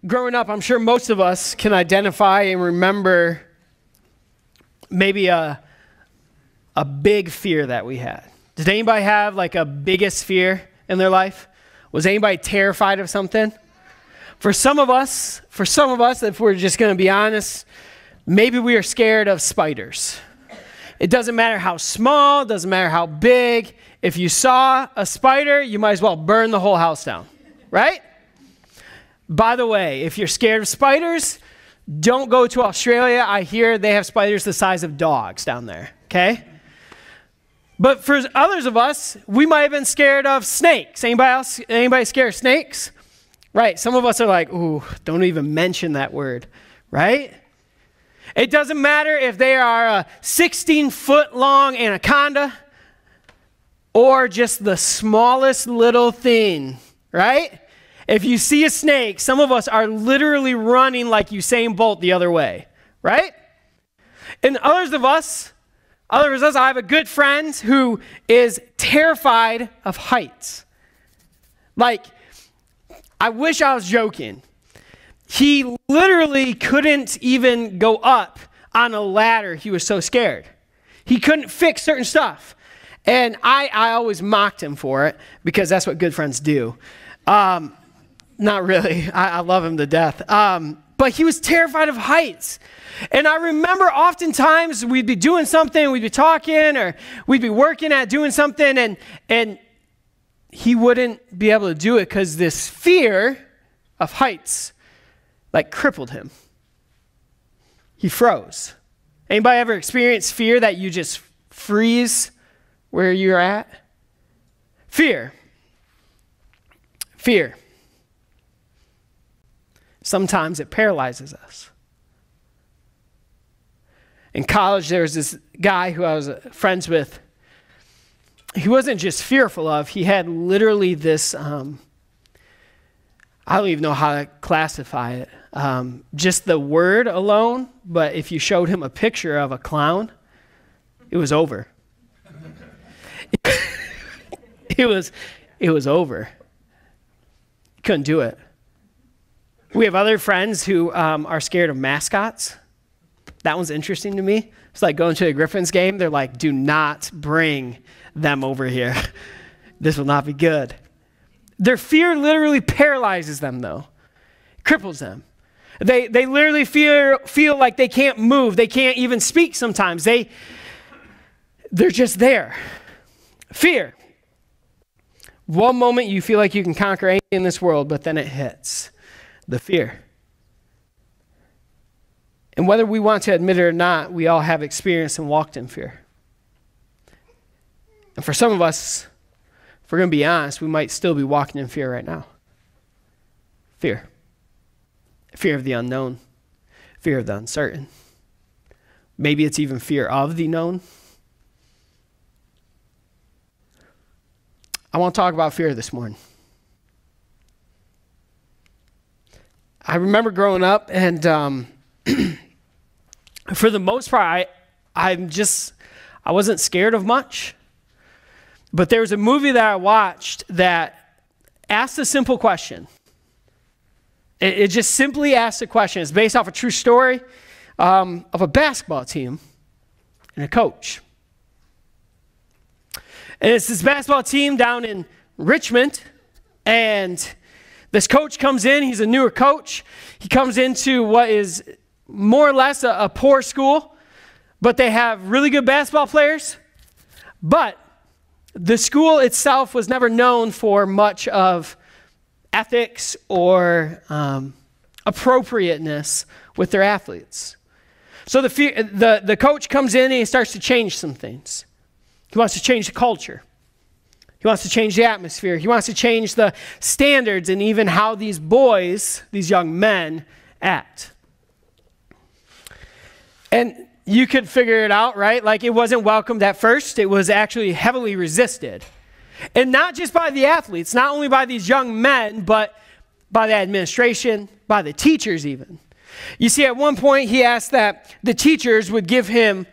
Growing up, I'm sure most of us can identify and remember maybe a big fear that we had. Did anybody have like a biggest fear in their life? Was anybody terrified of something? For some of us, if we're just going to be honest, maybe we are scared of spiders. It doesn't matter how small, it doesn't matter how big. If you saw a spider, you might as well burn the whole house down, right? By the way, if you're scared of spiders, don't go to Australia. I hear they have spiders the size of dogs down there, okay? But for others of us, we might have been scared of snakes. Anybody scared of snakes? Right, some of us are like, ooh, don't even mention that word, right? It doesn't matter if they are a 16-foot-long anaconda or just the smallest little thing, right? If you see a snake, some of us are literally running like Usain Bolt the other way, right? And others of us, I have a good friend who is terrified of heights. Like, I wish I was joking. He literally couldn't even go up on a ladder. He was so scared. He couldn't fix certain stuff. And I always mocked him for it because that's what good friends do. Not really. I love him to death. But he was terrified of heights. And I remember oftentimes we'd be doing something, we'd be talking, or we'd be working at doing something, and he wouldn't be able to do it because this fear of heights like crippled him. He froze. Anybody ever experienced fear that you just freeze where you're at? Fear. Sometimes it paralyzes us. In college, there was this guy who I was friends with. He wasn't just fearful of, he had literally this, I don't even know how to classify it. Just the word alone, but if you showed him a picture of a clown, it was over. It was over. Couldn't do it. We have other friends who are scared of mascots. That one's interesting to me. It's like going to a Griffins game. They're like, do not bring them over here. This will not be good. Their fear literally paralyzes them, though. Cripples them. They literally feel like they can't move. They can't even speak sometimes. They're just there. Fear. One moment you feel like you can conquer anything in this world, but then it hits. The fear. And whether we want to admit it or not, we all have experienced and walked in fear. And for some of us, if we're going to be honest, we might still be walking in fear right now. Fear. Fear of the unknown. Fear of the uncertain. Maybe it's even fear of the known. I want to talk about fear this morning. I remember growing up, and for the most part, I wasn't scared of much. But there was a movie that I watched that asked a simple question. It just simply asked a question. It's based off a true story of a basketball team and a coach. And it's this basketball team down in Richmond, and this coach comes in. He's a newer coach. He comes into what is more or less a poor school, but they have really good basketball players. But the school itself was never known for much of ethics or appropriateness with their athletes. So the coach comes in and he starts to change some things. He wants to change the culture. He wants to change the atmosphere. He wants to change the standards and even how these boys, these young men, act. And you could figure it out, right? Like, it wasn't welcomed at first. It was actually heavily resisted. And not just by the athletes, not only by these young men, but by the administration, by the teachers even. You see, at one point, he asked that the teachers would give him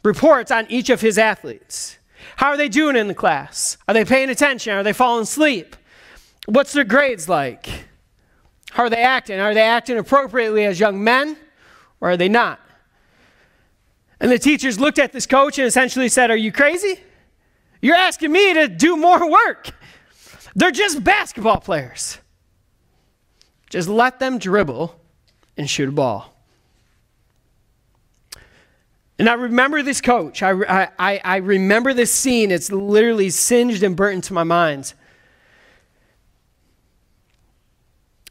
reports on each of his athletes. How are they doing in the class? Are they paying attention? Are they falling asleep? What's their grades like? How are they acting? Are they acting appropriately as young men, or are they not? And the teachers looked at this coach and essentially said, are you crazy? You're asking me to do more work. They're just basketball players. Just let them dribble and shoot a ball. And I remember this coach. I remember this scene. It's literally singed and burnt into my mind.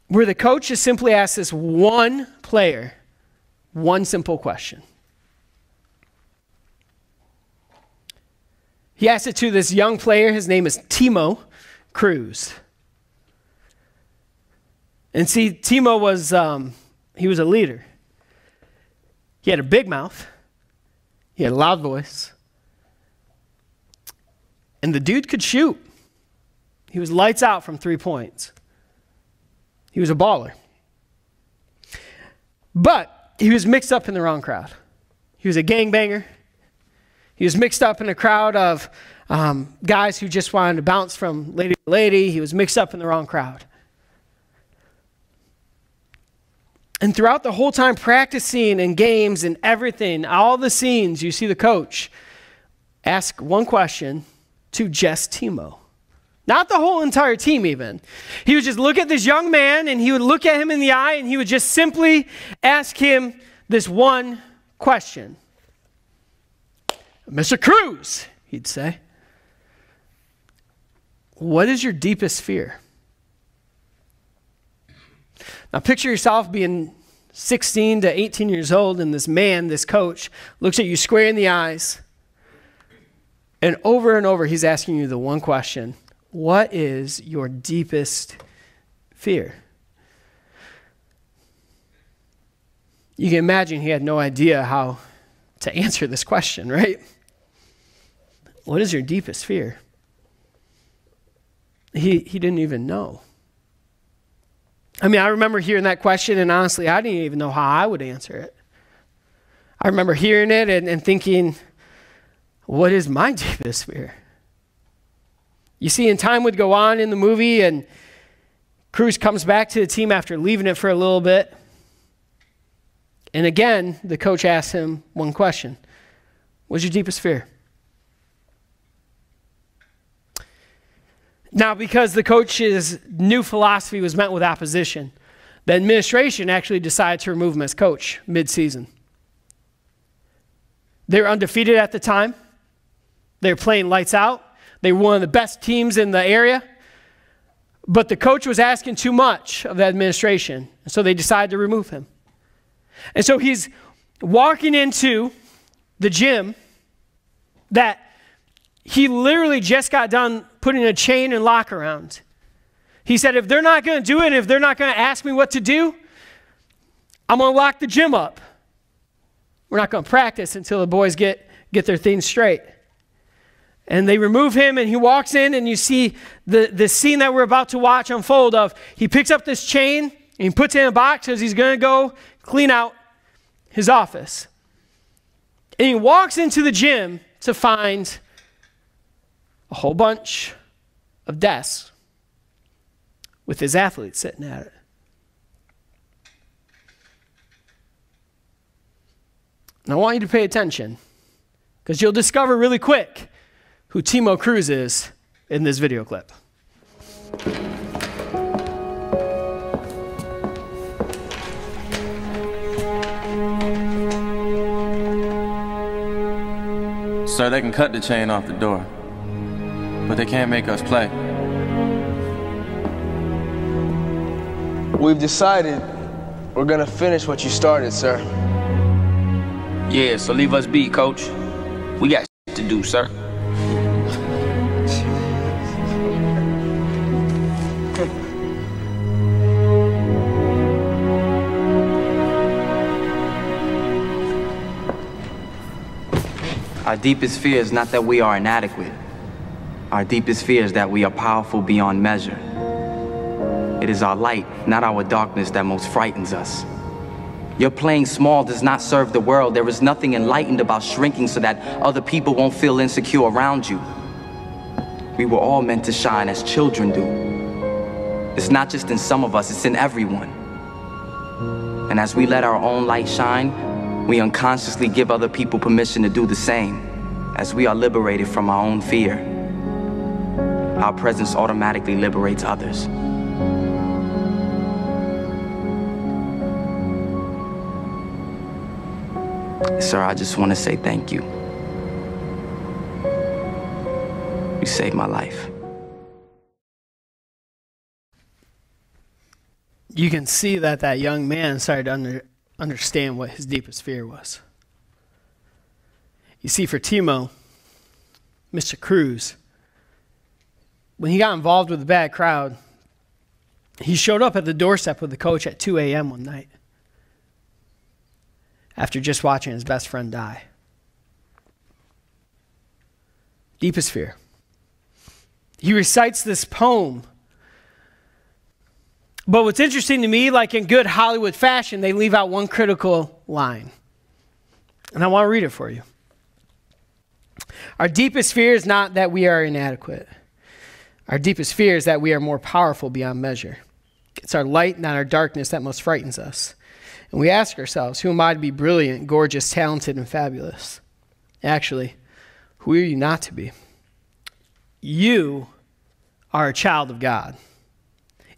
Where the coach just simply asked this one player one simple question. He asked it to this young player. His name is Timo Cruz. And see, Timo was, he was a leader. He had a big mouth. He had a loud voice. And the dude could shoot. He was lights out from 3 points. He was a baller. But he was mixed up in the wrong crowd. He was a gangbanger. He was mixed up in a crowd of guys who just wanted to bounce from lady to lady. He was mixed up in the wrong crowd. And throughout the whole time practicing and games and everything, all the scenes, you see the coach ask one question to just Timo. Not the whole entire team even. He would just look at this young man and he would look at him in the eye and he would just simply ask him this one question. Mr. Cruz, he'd say, what is your deepest fear? Now picture yourself being 16 to 18 years old and this man, this coach, looks at you square in the eyes and over he's asking you the one question. What is your deepest fear? You can imagine he had no idea how to answer this question, right? What is your deepest fear? He didn't even know. I mean, I remember hearing that question, and honestly, I didn't even know how I would answer it. I remember hearing it and thinking, what is my deepest fear? You see, and time would go on in the movie, and Cruz comes back to the team after leaving it for a little bit. And again, the coach asked him one question. What's your deepest fear? Now, because the coach's new philosophy was met with opposition, the administration actually decided to remove him as coach mid-season. They were undefeated at the time. They were playing lights out. They were one of the best teams in the area. But the coach was asking too much of the administration, so they decided to remove him. And so he's walking into the gym that he literally just got done putting a chain and lock around. He said, if they're not going to do it, if they're not going to ask me what to do, I'm going to lock the gym up. We're not going to practice until the boys get their things straight. And they remove him, and he walks in, and you see the scene that we're about to watch unfold of, he picks up this chain, and he puts it in a box because he's going to go clean out his office. And he walks into the gym to find a whole bunch of desks with his athletes sitting at it. And I want you to pay attention because you'll discover really quick who Timo Cruz is in this video clip. Sir, they can cut the chain off the door, but they can't make us play. We've decided we're gonna finish what you started, sir. Yeah, so leave us be, coach. We got to do, sir. Our deepest fear is not that we are inadequate. Our deepest fear is that we are powerful beyond measure. It is our light, not our darkness, that most frightens us. Your playing small does not serve the world. There is nothing enlightened about shrinking so that other people won't feel insecure around you. We were all meant to shine as children do. It's not just in some of us, it's in everyone. And as we let our own light shine, we unconsciously give other people permission to do the same. As we are liberated from our own fear, our presence automatically liberates others. Sir, I just want to say thank you. You saved my life. You can see that that young man started to understand what his deepest fear was. You see, for Timo, Mr. Cruz, when he got involved with a bad crowd, he showed up at the doorstep with the coach at 2 a.m. one night after just watching his best friend die. Deepest fear. He recites this poem. But what's interesting to me, like in good Hollywood fashion, they leave out one critical line. And I want to read it for you. Our deepest fear is not that we are inadequate. Our deepest fear is that we are more powerful beyond measure. It's our light, not our darkness, that most frightens us. And we ask ourselves, who am I to be brilliant, gorgeous, talented, and fabulous? Actually, who are you not to be? You are a child of God.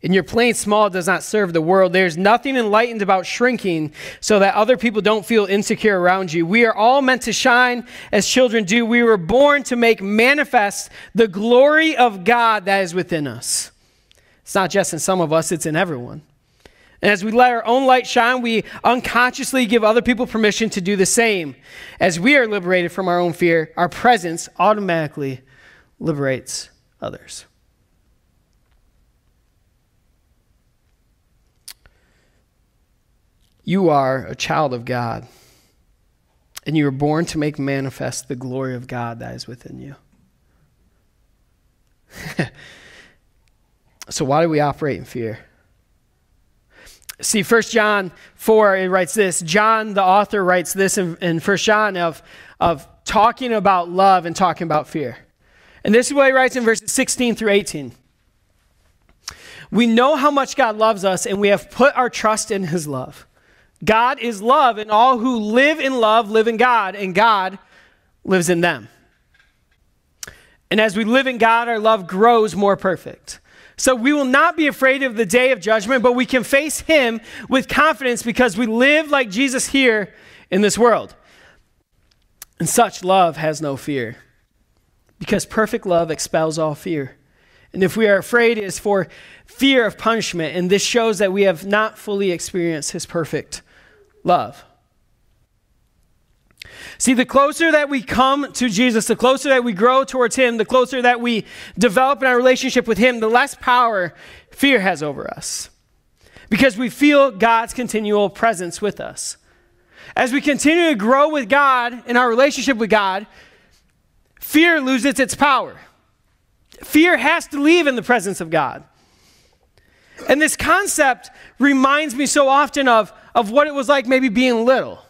And your playing small does not serve the world. There's nothing enlightened about shrinking so that other people don't feel insecure around you. We are all meant to shine as children do. We were born to make manifest the glory of God that is within us. It's not just in some of us, it's in everyone. And as we let our own light shine, we unconsciously give other people permission to do the same. As we are liberated from our own fear, our presence automatically liberates others. You are a child of God, and you were born to make manifest the glory of God that is within you. So why do we operate in fear? See, 1 John 4, it writes this. John, the author, writes this in 1 John of talking about love and talking about fear. And this is what he writes in verses 16 through 18. We know how much God loves us, and we have put our trust in his love. God is love, and all who live in love live in God, and God lives in them. And as we live in God, our love grows more perfect. So we will not be afraid of the day of judgment, but we can face him with confidence because we live like Jesus here in this world. And such love has no fear, because perfect love expels all fear. And if we are afraid, it is for fear of punishment, and this shows that we have not fully experienced his perfect love. See, the closer that we come to Jesus, the closer that we grow towards him, the closer that we develop in our relationship with him, the less power fear has over us. Because we feel God's continual presence with us. As we continue to grow with God in our relationship with God, fear loses its power. Fear has to leave in the presence of God. And this concept reminds me so often of what it was like maybe being little.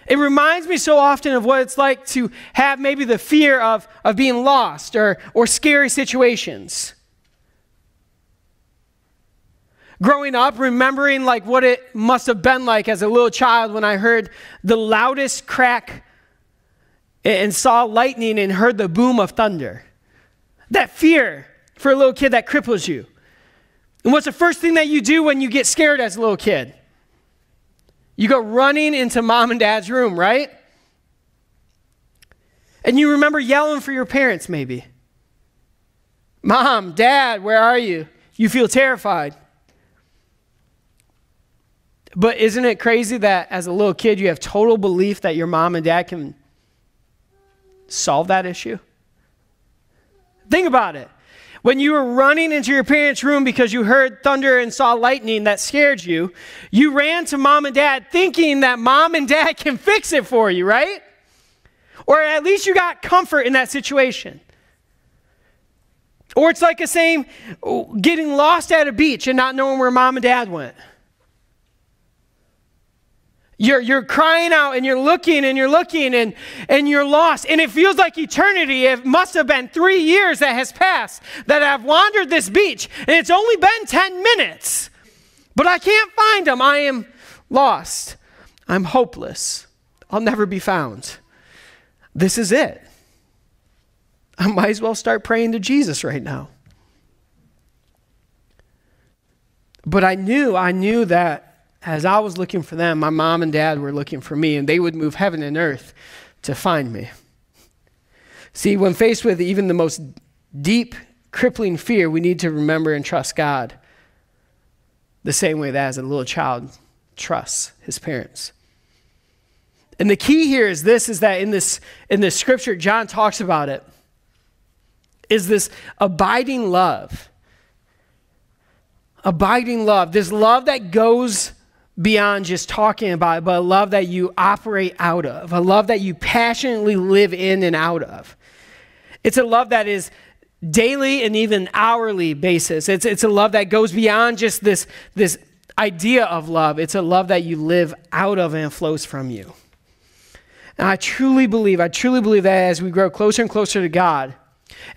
It reminds me so often of what it's like to have maybe the fear of being lost or scary situations. Growing up, remembering like what it must have been like as a little child when I heard the loudest crack and saw lightning and heard the boom of thunder. That fear for a little kid that cripples you. And what's the first thing that you do when you get scared as a little kid? You go running into mom and dad's room, right? And you remember yelling for your parents maybe. Mom, Dad, where are you? You feel terrified. But isn't it crazy that as a little kid you have total belief that your mom and dad can solve that issue? Think about it. When you were running into your parents' room because you heard thunder and saw lightning that scared you, you ran to mom and dad thinking that mom and dad can fix it for you, right? Or at least you got comfort in that situation. Or it's like a saying, getting lost at a beach and not knowing where mom and dad went. You're crying out and you're looking and you're lost. And it feels like eternity. It must have been 3 years that has passed that I've wandered this beach. And it's only been 10 minutes. But I can't find him. I am lost. I'm hopeless. I'll never be found. This is it. I might as well start praying to Jesus right now. But I knew that as I was looking for them, my mom and dad were looking for me, and they would move heaven and earth to find me. See, when faced with even the most deep, crippling fear, we need to remember and trust God the same way that as a little child trusts his parents. And the key here is this, is that in this scripture, John talks about it, is this abiding love. Abiding love. This love that goes beyond just talking about it, but a love that you operate out of. A love that you passionately live in and out of. It's a love that is daily and even hourly basis. It's a love that goes beyond just this idea of love. It's a love that you live out of and flows from you. And I truly believe that as we grow closer and closer to God,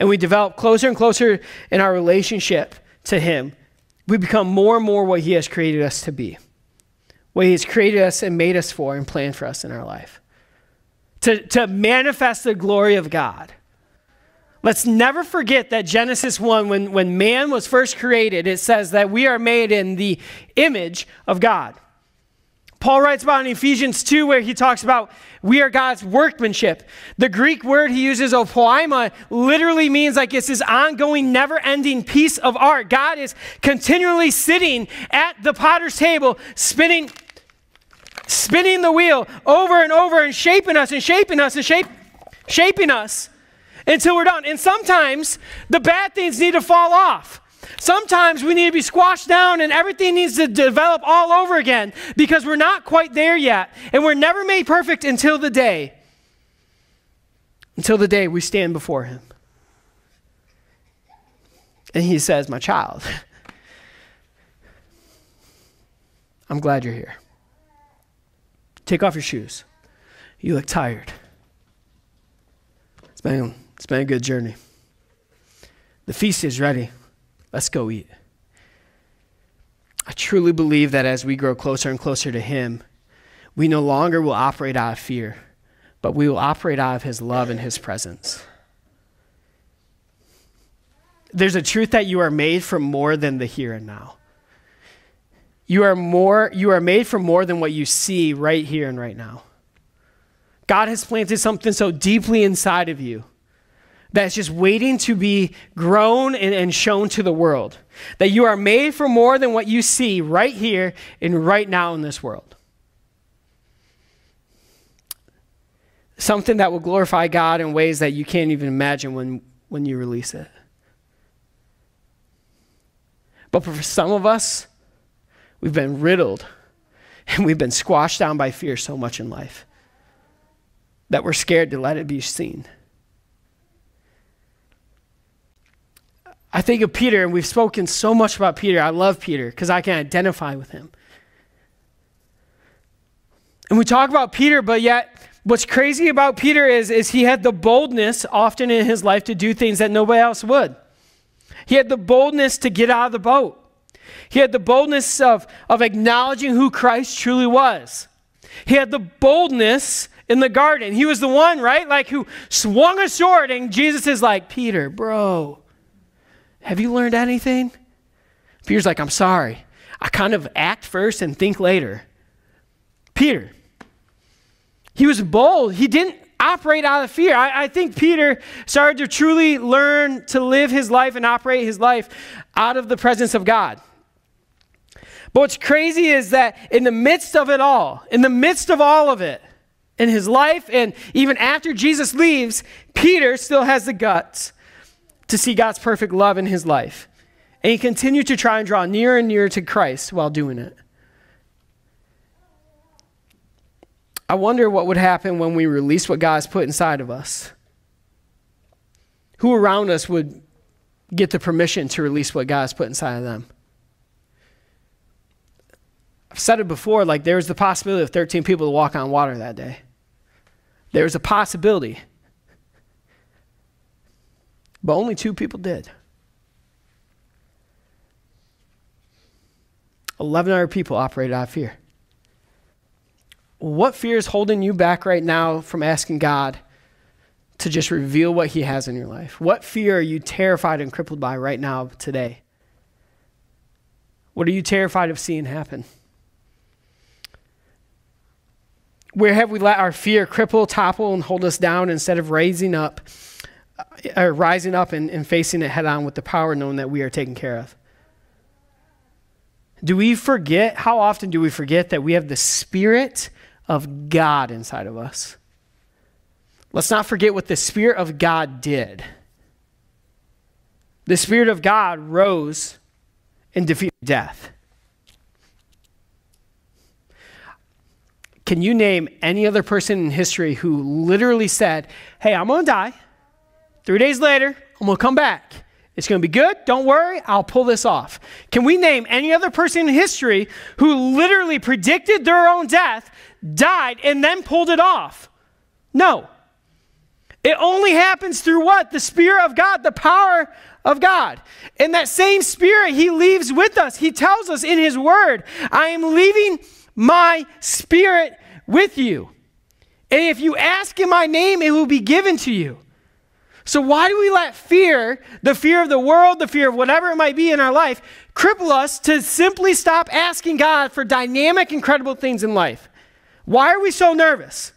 and we develop closer and closer in our relationship to him, we become more and more what he has created us to be. What he has created us and made us for and planned for us in our life. To manifest the glory of God. Let's never forget that Genesis 1, when man was first created, it says that we are made in the image of God. Paul writes about in Ephesians 2 where he talks about we are God's workmanship. The Greek word he uses, opoima, literally means like it's this ongoing, never-ending piece of art. God is continually sitting at the potter's table, spinning the wheel over and over and shaping us and shaping us and shaping us until we're done. And sometimes the bad things need to fall off. Sometimes we need to be squashed down and everything needs to develop all over again because we're not quite there yet. And we're never made perfect until the day we stand before him. And he says, my child, I'm glad you're here. Take off your shoes. You look tired. It's been a good journey. The feast is ready. Let's go eat. I truly believe that as we grow closer and closer to him, we no longer will operate out of fear, but we will operate out of his love and his presence. There's a truth that you are made for more than the here and now. You are made for more than what you see right here and right now. God has planted something so deeply inside of you that's just waiting to be grown and shown to the world. That you are made for more than what you see right here and right now in this world. Something that will glorify God in ways that you can't even imagine when you release it. But for some of us, we've been riddled and we've been squashed down by fear so much in life that we're scared to let it be seen. I think of Peter, and we've spoken so much about Peter. I love Peter because I can identify with him. And we talk about Peter, but yet what's crazy about Peter is he had the boldness often in his life to do things that nobody else would. He had the boldness to get out of the boat. He had the boldness of acknowledging who Christ truly was. He had the boldness in the garden. He was the one, right? Like who swung a sword and Jesus is like, Peter, bro, have you learned anything? Peter's like, I'm sorry. I kind of act first and think later. Peter, he was bold. He didn't operate out of fear. I think Peter started to truly learn to live his life and operate his life out of the presence of God. But what's crazy is that in the midst of it all, in the midst of all of it, in his life and even after Jesus leaves, Peter still has the guts to see God's perfect love in his life. And he continued to try and draw nearer and nearer to Christ while doing it. I wonder what would happen when we release what God has put inside of us. Who around us would get the permission to release what God has put inside of them? I've said it before, like there was the possibility of 13 people to walk on water that day. There was a possibility. But only 2 people did. 1,100 people operated out of fear. What fear is holding you back right now from asking God to just reveal what he has in your life? What fear are you terrified and crippled by right now today? What are you terrified of seeing happen? Where have we let our fear cripple, topple, and hold us down instead of rising up and facing it head on with the power knowing that we are taken care of? Do we forget, how often do we forget that we have the Spirit of God inside of us? Let's not forget what the Spirit of God did. The Spirit of God rose and defeated death. Can you name any other person in history who literally said, hey, I'm going to die. 3 days later, I'm going to come back. It's going to be good. Don't worry. I'll pull this off. Can we name any other person in history who literally predicted their own death, died, and then pulled it off? No. It only happens through what? The Spirit of God, the power of God. And that same Spirit he leaves with us. He tells us in his word, I am leaving my Spirit with you. And if you ask in my name, it will be given to you. So why do we let fear, the fear of the world, the fear of whatever it might be in our life, cripple us to simply stop asking God for dynamic, incredible things in life? Why are we so nervous?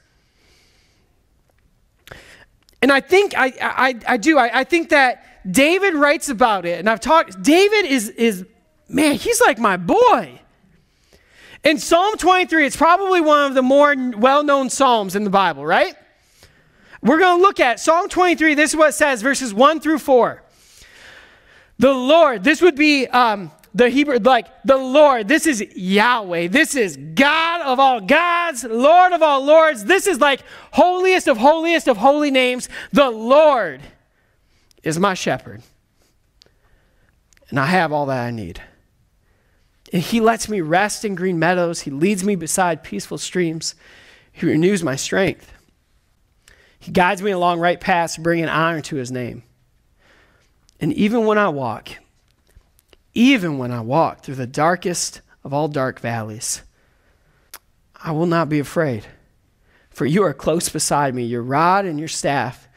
And I think I think that David writes about it, and I've talked, David is man, he's like my boy. In Psalm 23, it's probably one of the more well-known Psalms in the Bible, right? We're going to look at Psalm 23. This is what it says, verses 1 through 4. The Lord, this would be the Hebrew, like the Lord, this is Yahweh. This is God of all gods, Lord of all lords. This is like holiest of holy names. The Lord is my shepherd, and I have all that I need. And he lets me rest in green meadows. He leads me beside peaceful streams. He renews my strength. He guides me along right paths, bringing honor to his name. And even when I walk through the darkest of all dark valleys, I will not be afraid. For you are close beside me. Your rod and your staff,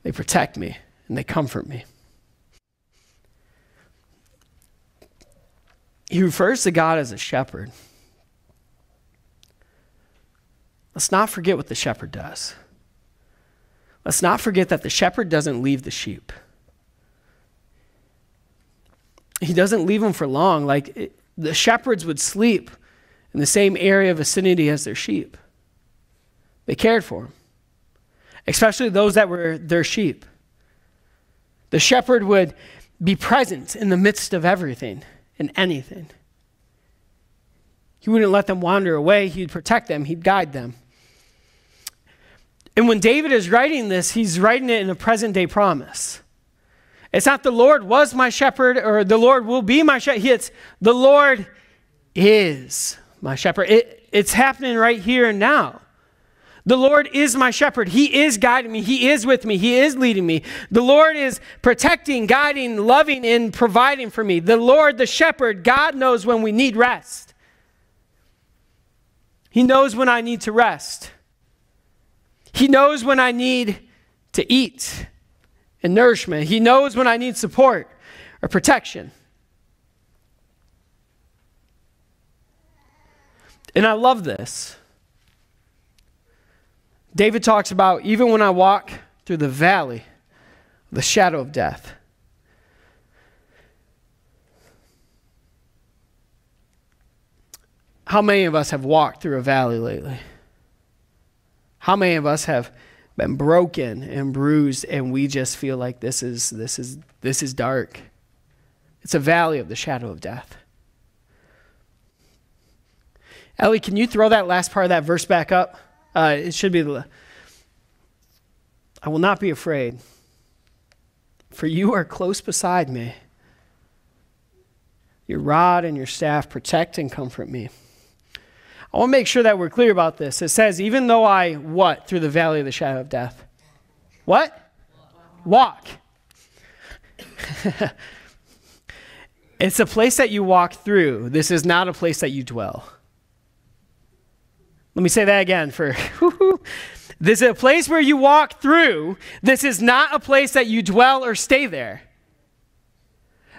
they protect me and they comfort me. He refers to God as a shepherd. Let's not forget what the shepherd does. Let's not forget that the shepherd doesn't leave the sheep. He doesn't leave them for long. The shepherds would sleep in the same area of vicinity as their sheep. They cared for them, especially those that were their sheep. The shepherd would be present in the midst of everything and anything. He wouldn't let them wander away. He'd protect them. He'd guide them. And when David is writing this, he's writing it in a present day promise. It's not the Lord was my shepherd or the Lord will be my shepherd. It's the Lord is my shepherd. It's happening right here and now. The Lord is my shepherd. He is guiding me. He is with me. He is leading me. The Lord is protecting, guiding, loving, and providing for me. The Lord, the shepherd, God knows when we need rest. He knows when I need to rest. He knows when I need to eat and nourishment. He knows when I need support or protection. And I love this. David talks about, even when I walk through the valley of the shadow of death. How many of us have walked through a valley lately? How many of us have been broken and bruised and we just feel like this is dark? It's a valley of the shadow of death. Ellie, can you throw that last part of that verse back up? It should be I will not be afraid, for you are close beside me. Your rod and your staff protect and comfort me. I want to make sure that we're clear about this. It says, even though I, what? Through the valley of the shadow of death. What? Walk. It's a place that you walk through. This is not a place that you dwell. Let me say that again this is a place where you walk through. This is not a place that you dwell or stay there.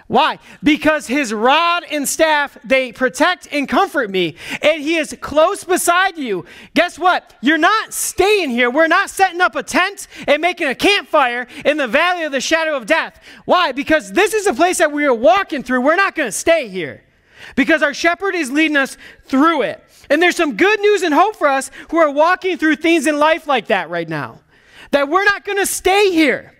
Why? Because his rod and staff, they protect and comfort me, and he is close beside you. Guess what? You're not staying here. We're not setting up a tent and making a campfire in the valley of the shadow of death. Why? Because this is a place that we are walking through. We're not going to stay here because our shepherd is leading us through it. And there's some good news and hope for us who are walking through things in life like that right now, that we're not going to stay here.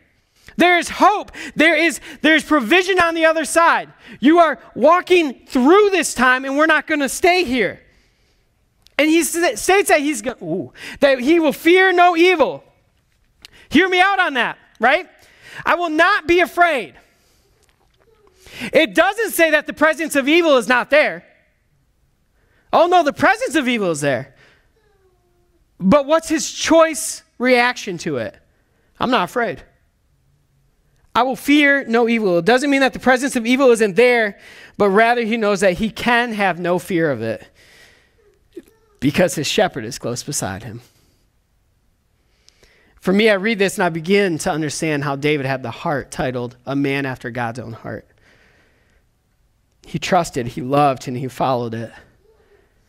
There is hope. There's provision on the other side. You are walking through this time, and we're not going to stay here. And he states that that he will fear no evil. Hear me out on that, right? I will not be afraid. It doesn't say that the presence of evil is not there. Oh no, the presence of evil is there. But what's his choice reaction to it? I'm not afraid. I will fear no evil. It doesn't mean that the presence of evil isn't there, but rather he knows that he can have no fear of it because his shepherd is close beside him. For me, I read this and I begin to understand how David had the heart titled A Man After God's Own Heart. He trusted, he loved, and he followed it.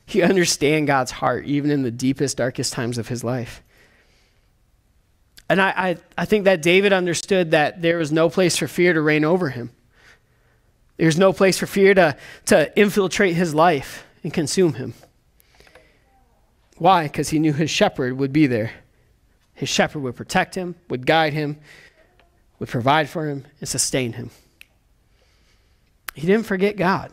He understood God's heart even in the deepest, darkest times of his life. And I think that David understood that there was no place for fear to reign over him. There's no place for fear to infiltrate his life and consume him. Why? Because he knew his shepherd would be there. His shepherd would protect him, would guide him, would provide for him, and sustain him. He didn't forget God.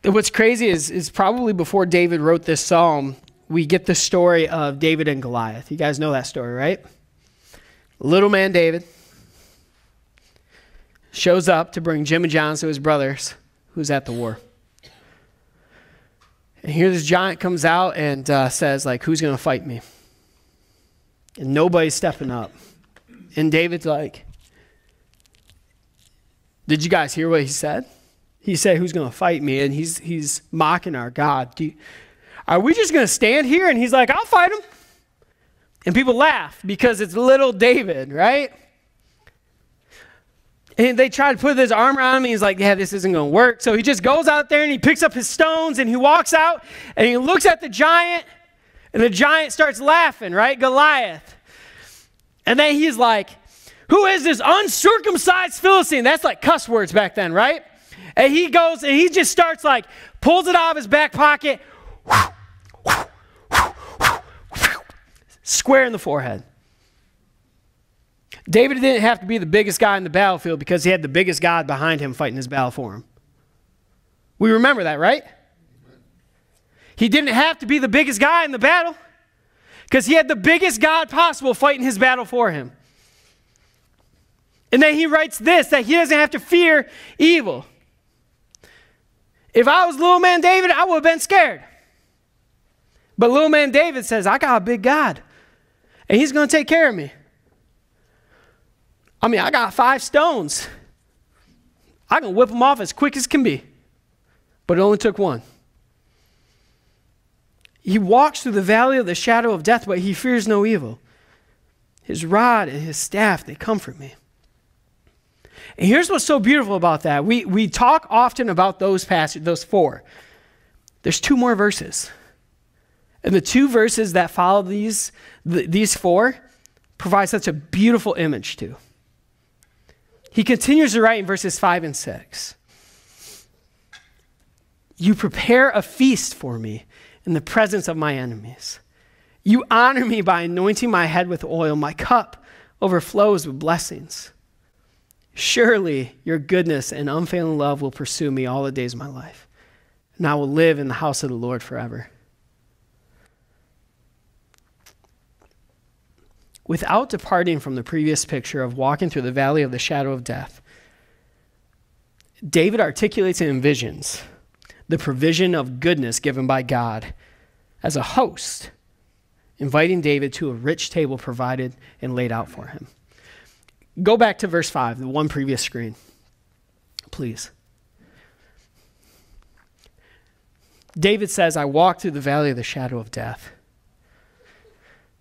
What's crazy is probably before David wrote this psalm, we get the story of David and Goliath. You guys know that story, right? Little man David shows up to bring Jim and John to his brothers who's at the war. And here this giant comes out and says, like, who's going to fight me? And nobody's stepping up. And David's like, did you guys hear what he said? He said, who's going to fight me? And he's mocking our God. Are we just going to stand here? And he's like, I'll fight him. And people laugh because it's little David, right? And they try to put his armor on him. And he's like, yeah, this isn't going to work. So he just goes out there and he picks up his stones and he walks out and he looks at the giant. And the giant starts laughing, right? Goliath. And then he's like, who is this uncircumcised Philistine? That's like cuss words back then, right? And he goes and he just starts like, pulls it out of his back pocket, square in the forehead. David didn't have to be the biggest guy in the battlefield because he had the biggest God behind him fighting his battle for him. We remember that, right? He didn't have to be the biggest guy in the battle because he had the biggest God possible fighting his battle for him. And then he writes this, that he doesn't have to fear evil. If I was little man David, I would have been scared. But little man David says, I got a big God, and he's going to take care of me. I mean, I got 5 stones. I can whip them off as quick as can be. But it only took one. He walks through the valley of the shadow of death, but he fears no evil. His rod and his staff, they comfort me. And here's what's so beautiful about that. We talk often about those passages, those 4. There's 2 more verses. And the 2 verses that follow these 4 provide such a beautiful image too. He continues to write in verses 5 and 6. You prepare a feast for me in the presence of my enemies. You honor me by anointing my head with oil. My cup overflows with blessings. Surely your goodness and unfailing love will pursue me all the days of my life, and I will live in the house of the Lord forever. Without departing from the previous picture of walking through the valley of the shadow of death, David articulates and envisions the provision of goodness given by God as a host inviting David to a rich table provided and laid out for him. Go back to verse 5, the one previous screen, please. David says, I walk through the valley of the shadow of death.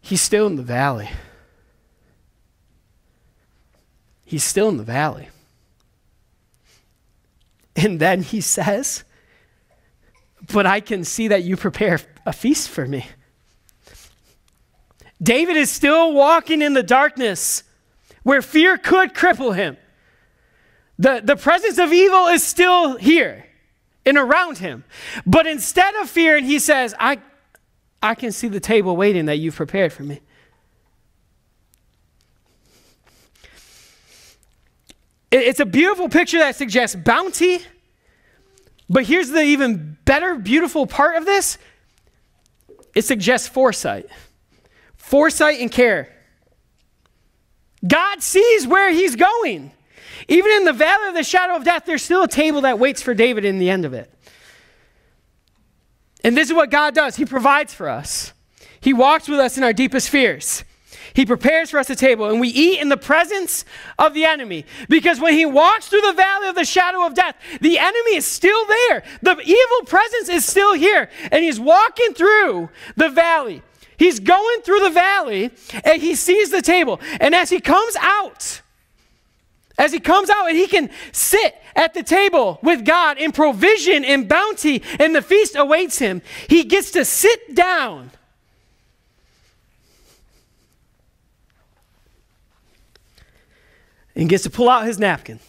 He's still in the valley. He's still in the valley. And then he says, but I can see that you prepare a feast for me. David is still walking in the darkness where fear could cripple him. The presence of evil is still here and around him. But instead of fear, he says, I can see the table waiting that you've prepared for me. It's a beautiful picture that suggests bounty. But here's the even better, beautiful part of this. It suggests foresight. Foresight and care. God sees where he's going. Even in the valley of the shadow of death, there's still a table that waits for David in the end of it. And this is what God does. He provides for us. He walks with us in our deepest fears. He prepares for us a table, and we eat in the presence of the enemy. Because when he walks through the valley of the shadow of death, the enemy is still there. The evil presence is still here, and he's walking through the valley. He's going through the valley, and he sees the table. And as he comes out, and he can sit at the table with God in provision and bounty, and the feast awaits him, he gets to sit down. And gets to pull out his napkin,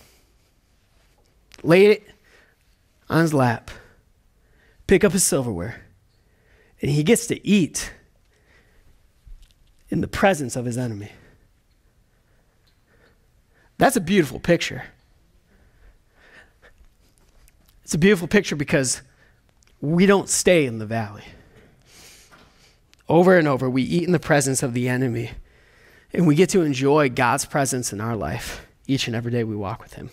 lay it on his lap, pick up his silverware, and he gets to eat in the presence of his enemy. That's a beautiful picture. It's a beautiful picture because we don't stay in the valley. Over and over, we eat in the presence of the enemy. And we get to enjoy God's presence in our life each and every day we walk with him.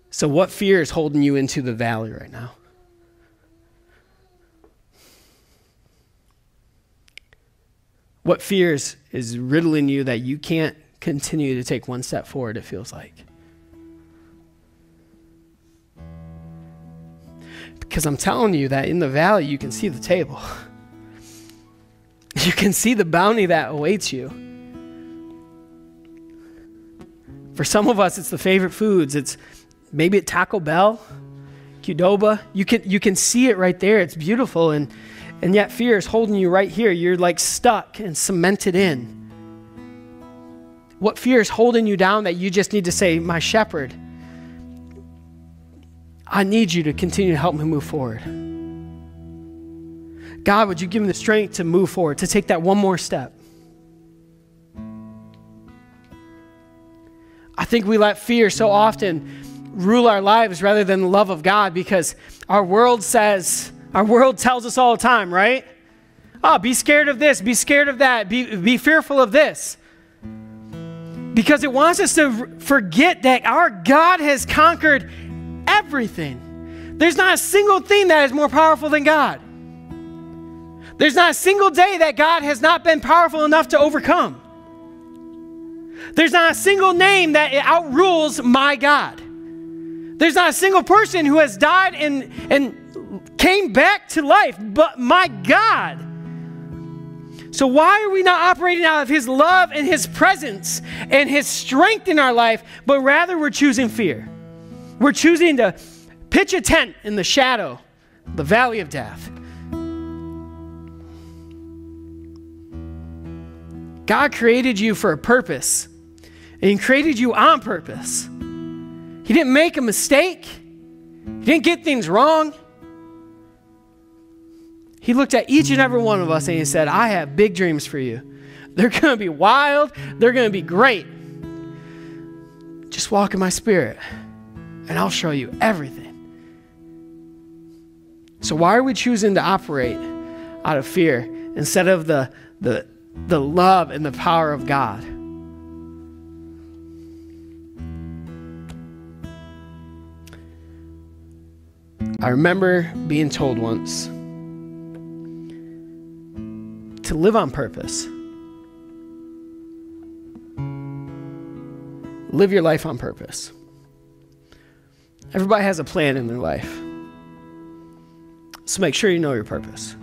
So what fear is holding you into the valley right now? What fears is riddling you that you can't continue to take one step forward, it feels like? Because I'm telling you that in the valley, you can see the table. You can see the bounty that awaits you. For some of us, it's the favorite foods. It's maybe at Taco Bell, Qdoba. You can see it right there. It's beautiful, and yet fear is holding you right here. You're like stuck and cemented in. What fear is holding you down that you just need to say, my shepherd, I need you to continue to help me move forward. God, would you give me the strength to move forward, to take that one more step? I think we let fear so often rule our lives rather than the love of God because our world tells us all the time, right? Oh, be scared of this, be scared of that, be fearful of this. Because it wants us to forget that our God has conquered everything. There's not a single thing that is more powerful than God. There's not a single day that God has not been powerful enough to overcome. There's not a single name that outrules my God. There's not a single person who has died and came back to life but my God. So why are we not operating out of his love and his presence and his strength in our life, but rather we're choosing fear? We're choosing to pitch a tent in the shadow, the valley of death. God created you for a purpose, and he created you on purpose. He didn't make a mistake. He didn't get things wrong. He looked at each and every one of us and he said, I have big dreams for you. They're going to be wild. They're going to be great. Just walk in my spirit, and I'll show you everything. So why are we choosing to operate out of fear instead of the love and the power of God? I remember being told once to live on purpose. Live your life on purpose. Everybody has a plan in their life. So make sure you know your purpose.